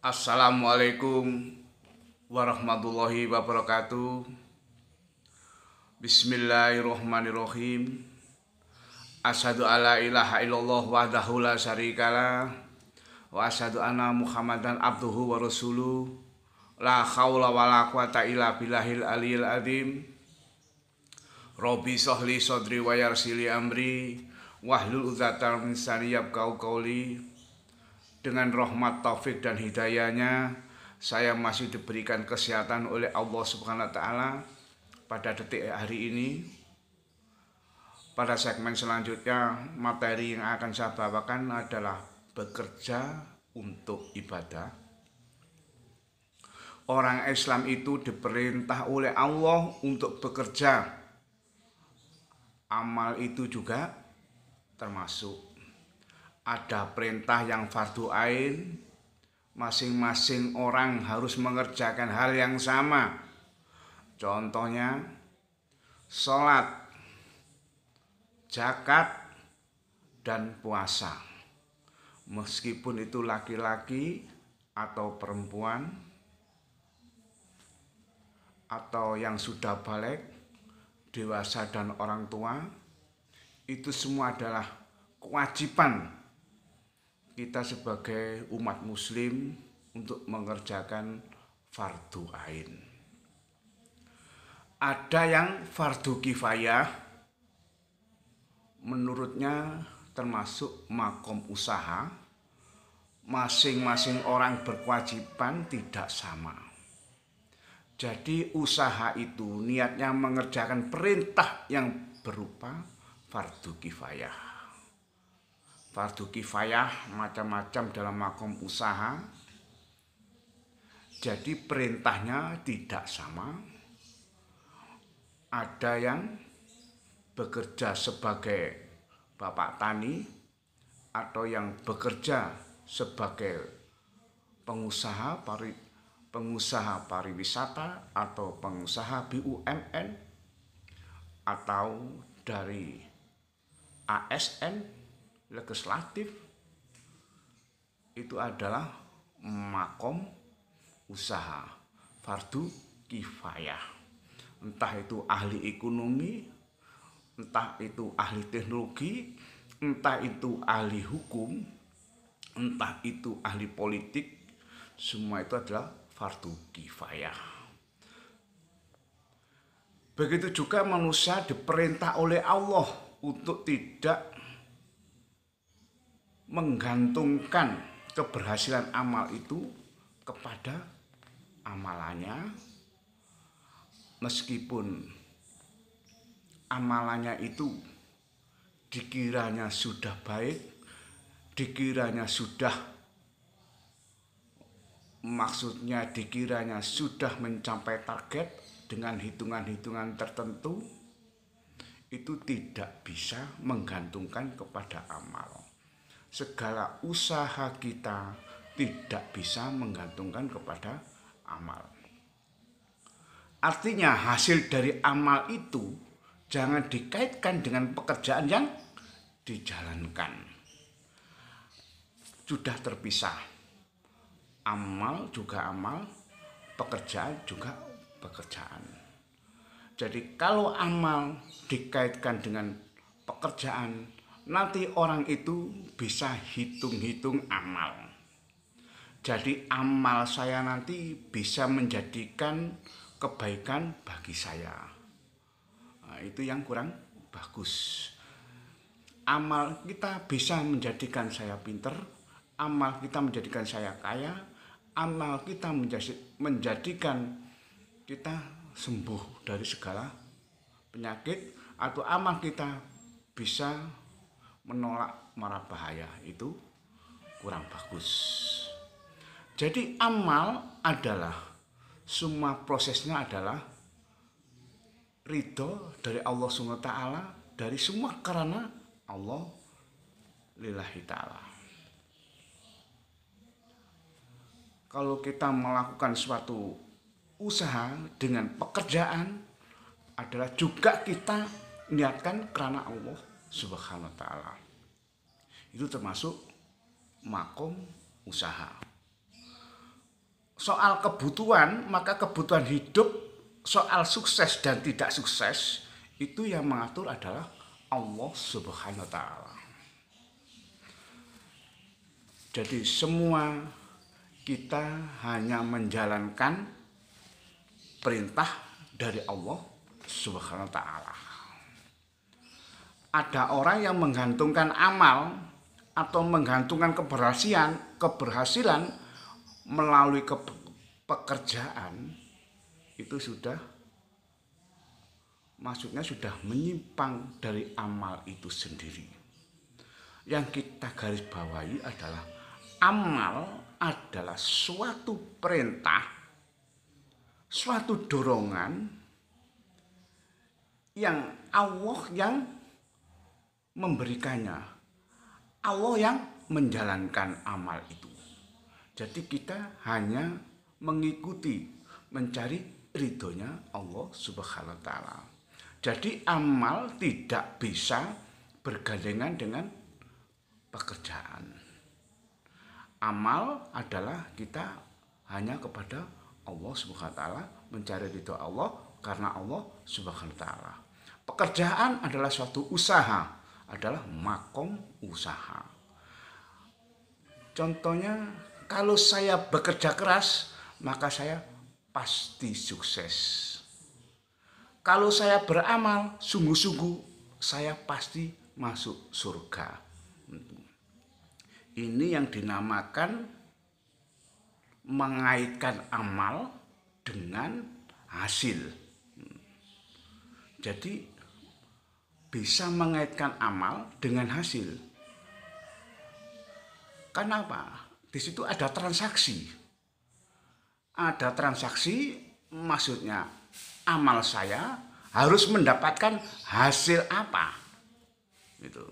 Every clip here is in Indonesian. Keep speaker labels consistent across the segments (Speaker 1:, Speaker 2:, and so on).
Speaker 1: Assalamualaikum warahmatullahi wabarakatuh. Bismillahirrahmanirrahim. Asyhadu alla ilaha illallah wahdahu la syarikalah wa asyhadu anna Muhammadan abduhu wa rasuluh. La haula wala quwata illa billahil aliyil azim. Rabbi shrahli sadri wa yassir li amri wahlul 'uqdatam min lisani yafqahu qawli. Dengan rahmat, taufik dan hidayahnya, saya masih diberikan kesehatan oleh Allah Subhanahu wa Ta'ala pada detik hari ini. Pada segmen selanjutnya, materi yang akan saya bawakan adalah bekerja untuk ibadah. Orang Islam itu diperintah oleh Allah untuk bekerja. Amal itu juga termasuk. Ada perintah yang fardu ain, masing-masing orang harus mengerjakan hal yang sama. Contohnya, sholat, zakat, dan puasa. Meskipun itu laki-laki atau perempuan, atau yang sudah balik, dewasa dan orang tua, itu semua adalah kewajiban kita sebagai umat muslim untuk mengerjakan fardu ain. Ada yang fardu kifayah, menurutnya termasuk makom usaha. Masing-masing orang berkewajiban tidak sama. Jadi usaha itu niatnya mengerjakan perintah yang berupa fardu kifayah. Fardu kifayah macam-macam dalam makom usaha. Jadi perintahnya tidak sama. Ada yang bekerja sebagai bapak tani, atau yang bekerja sebagai pengusaha pariwisata atau pengusaha BUMN, atau dari ASN legislatif. Itu adalah makom usaha fardu kifayah. Entah itu ahli ekonomi, entah itu ahli teknologi, entah itu ahli hukum, entah itu ahli politik, semua itu adalah fardu kifayah. Begitu juga manusia diperintah oleh Allah untuk tidak menggantungkan keberhasilan amal itu kepada amalannya. Meskipun amalannya itu dikiranya sudah baik, dikiranya sudah mencapai target dengan hitungan-hitungan tertentu, itu tidak bisa menggantungkan kepada amal. Segala usaha kita tidak bisa menggantungkan kepada amal. Artinya hasil dari amal itu jangan dikaitkan dengan pekerjaan yang dijalankan. Sudah terpisah. Amal juga amal, pekerjaan juga pekerjaan. Jadi kalau amal dikaitkan dengan pekerjaan, nanti orang itu bisa hitung-hitung amal. Jadi amal saya nanti bisa menjadikan kebaikan bagi saya. Nah, itu yang kurang bagus. Amal kita bisa menjadikan saya pinter, amal kita menjadikan saya kaya, amal kita menjadikan kita sembuh dari segala penyakit, atau amal kita bisa menolak mara bahaya. Itu kurang bagus. Jadi amal adalah, semua prosesnya adalah ridho dari Allah SWT, dari semua karena Allah lillahi ta'ala. Kalau kita melakukan suatu usaha dengan pekerjaan, adalah juga kita niatkan karena Allah Subhanahu wa Ta'ala. Itu termasuk makom usaha. soal kebutuhan, maka kebutuhan hidup, soal sukses dan tidak sukses, itu yang mengatur adalah Allah Subhanahu wa Ta'ala. Jadi semua kita hanya menjalankan perintah dari Allah Subhanahu wa Ta'ala. Ada orang yang menggantungkan amal atau menggantungkan keberhasilan melalui pekerjaan, itu maksudnya sudah menyimpang dari amal itu sendiri. Yang kita garis bawahi adalah amal adalah suatu perintah, suatu dorongan yang Allah yang memberikannya, Allah yang menjalankan amal itu. Jadi kita hanya mengikuti, mencari ridhonya Allah Subhanahu wa Ta'ala. Jadi amal tidak bisa bergandengan dengan pekerjaan. Amal adalah kita hanya kepada Allah Subhanahu wa Ta'ala, mencari ridho Allah karena Allah Subhanahu wa Ta'ala. Pekerjaan adalah suatu usaha, adalah makom usaha. Contohnya, kalau saya bekerja keras, maka saya pasti sukses. Kalau saya beramal sungguh-sungguh, saya pasti masuk surga. Ini yang dinamakan mengaitkan amal dengan hasil. Jadi bisa mengaitkan amal dengan hasil. Kenapa? Di situ ada transaksi. Ada transaksi, maksudnya amal saya harus mendapatkan hasil apa. Gitu.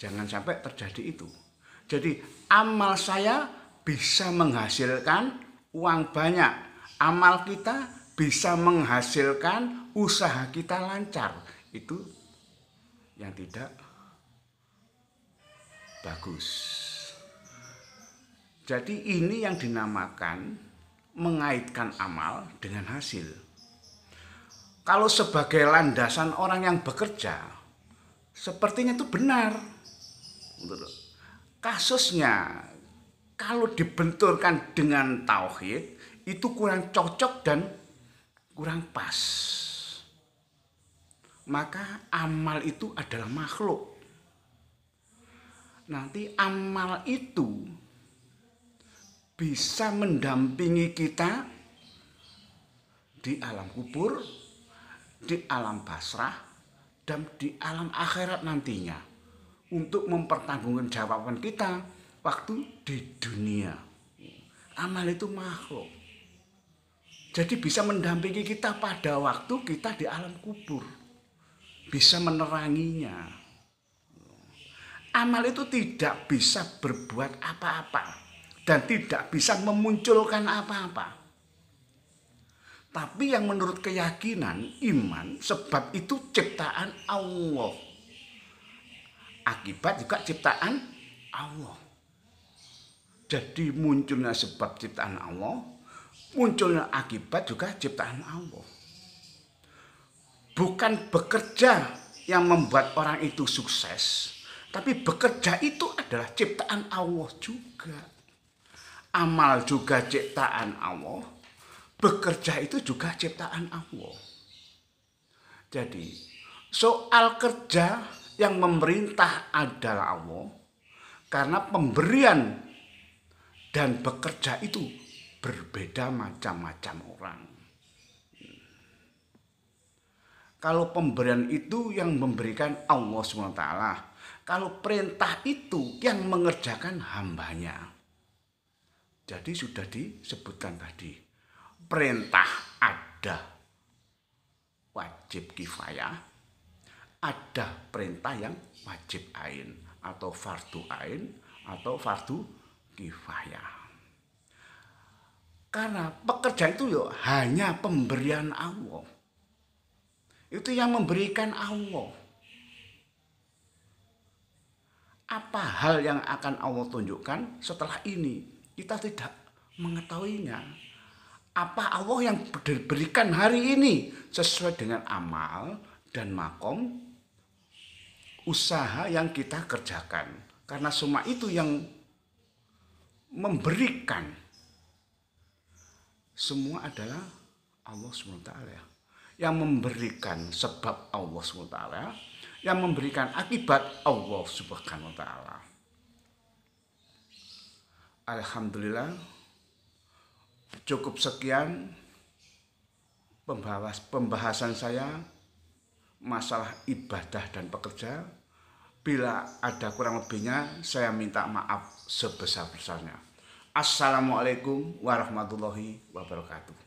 Speaker 1: Jangan sampai terjadi itu. Jadi amal saya bisa menghasilkan uang banyak. Amal kita bisa menghasilkan usaha kita lancar. Itu yang tidak bagus. Jadi ini yang dinamakan mengaitkan amal dengan hasil. Kalau sebagai landasan orang yang bekerja, sepertinya itu benar. Kasusnya kalau dibenturkan dengan tauhid itu kurang cocok dan kurang pas. Maka amal itu adalah makhluk. Nanti amal itu bisa mendampingi kita di alam kubur, di alam barzakh, dan di alam akhirat nantinya, untuk mempertanggungjawabkan kita waktu di dunia. Amal itu makhluk. Jadi bisa mendampingi kita pada waktu kita di alam kubur. Bisa meneranginya. Amal itu tidak bisa berbuat apa-apa dan tidak bisa memunculkan apa-apa. Tapi yang menurut keyakinan iman, sebab itu ciptaan Allah. Akibat juga ciptaan Allah. Jadi munculnya sebab ciptaan Allah, munculnya akibat juga ciptaan Allah. Bukan bekerja yang membuat orang itu sukses, tapi bekerja itu adalah ciptaan Allah juga. Amal juga ciptaan Allah, bekerja itu juga ciptaan Allah. Jadi soal kerja yang memerintah adalah Allah, karena pemberian dan bekerja itu berbeda macam-macam orang. Kalau pemberian itu yang memberikan Allah SWT, kalau perintah itu yang mengerjakan hambanya. Jadi sudah disebutkan tadi, perintah ada wajib kifayah, ada perintah yang wajib ain atau fardu ain atau fardu kifayah. Karena pekerjaan itu hanya pemberian Allah. Itu yang memberikan Allah. Apa hal yang akan Allah tunjukkan setelah ini? Kita tidak mengetahuinya. Apa Allah yang diberikan hari ini sesuai dengan amal dan makom usaha yang kita kerjakan. Karena semua itu yang memberikan. Semua adalah Allah SWT. Yang memberikan sebab Allah SWT. Yang memberikan akibat Allah SWT. Alhamdulillah. Cukup sekian pembahasan saya masalah ibadah dan pekerja. Bila ada kurang lebihnya, saya minta maaf sebesar-besarnya. Assalamualaikum warahmatullahi wabarakatuh.